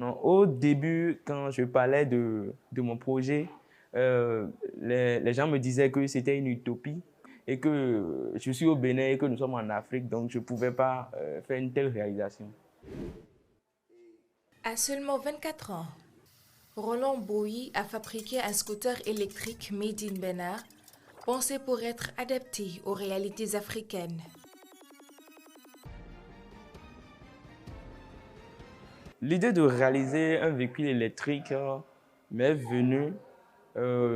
Non, au début, quand je parlais de mon projet, les gens me disaient que c'était une utopie et que je suis au Bénin et que nous sommes en Afrique, donc je ne pouvais pas faire une telle réalisation. À seulement 24 ans, Roland Bowie a fabriqué un scooter électrique made in Bénin, pensé pour être adapté aux réalités africaines. L'idée de réaliser un véhicule électrique m'est venue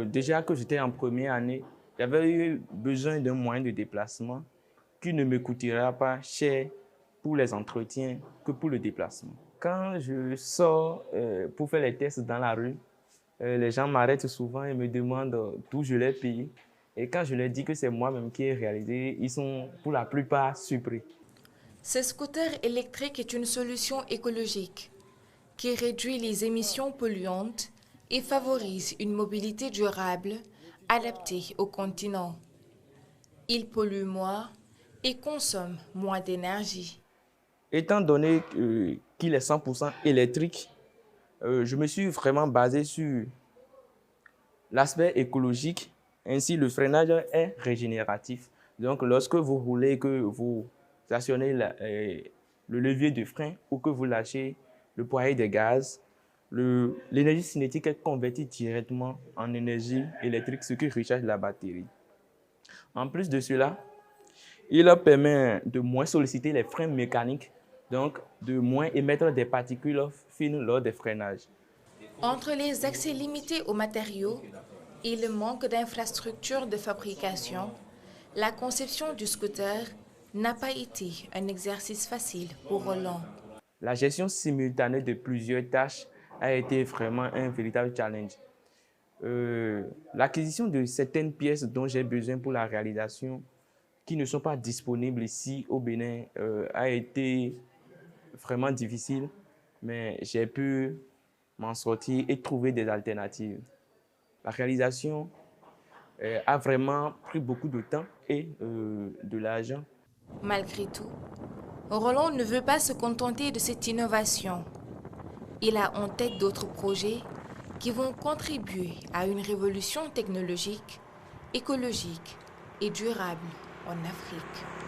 déjà que j'étais en première année. J'avais eu besoin d'un moyen de déplacement qui ne me coûtera pas cher pour les entretiens que pour le déplacement. Quand je sors pour faire les tests dans la rue, les gens m'arrêtent souvent et me demandent d'où je l'ai payé. Et quand je leur dis que c'est moi-même qui ai réalisé, ils sont pour la plupart surpris. Ce scooter électrique est une solution écologique qui réduit les émissions polluantes et favorise une mobilité durable adaptée au continent. Il pollue moins et consomme moins d'énergie. Étant donné qu'il est 100% électrique, je me suis vraiment basé sur l'aspect écologique. Ainsi, le freinage est régénératif. Donc, lorsque vous roulez, que vous actionnez le levier de frein ou que vous lâchez le poignet de gaz, l'énergie cinétique est convertie directement en énergie électrique, ce qui recharge la batterie. En plus de cela, il permet de moins solliciter les freins mécaniques, donc de moins émettre des particules fines lors des freinages. Entre les accès limités aux matériaux et le manque d'infrastructures de fabrication, la conception du scooter n'a pas été un exercice facile pour Roland. La gestion simultanée de plusieurs tâches a été vraiment un véritable challenge. L'acquisition de certaines pièces dont j'ai besoin pour la réalisation, qui ne sont pas disponibles ici au Bénin, a été vraiment difficile, mais j'ai pu m'en sortir et trouver des alternatives. La réalisation a vraiment pris beaucoup de temps et de l'argent. Malgré tout, Roland ne veut pas se contenter de cette innovation. Il a en tête d'autres projets qui vont contribuer à une révolution technologique, écologique et durable en Afrique.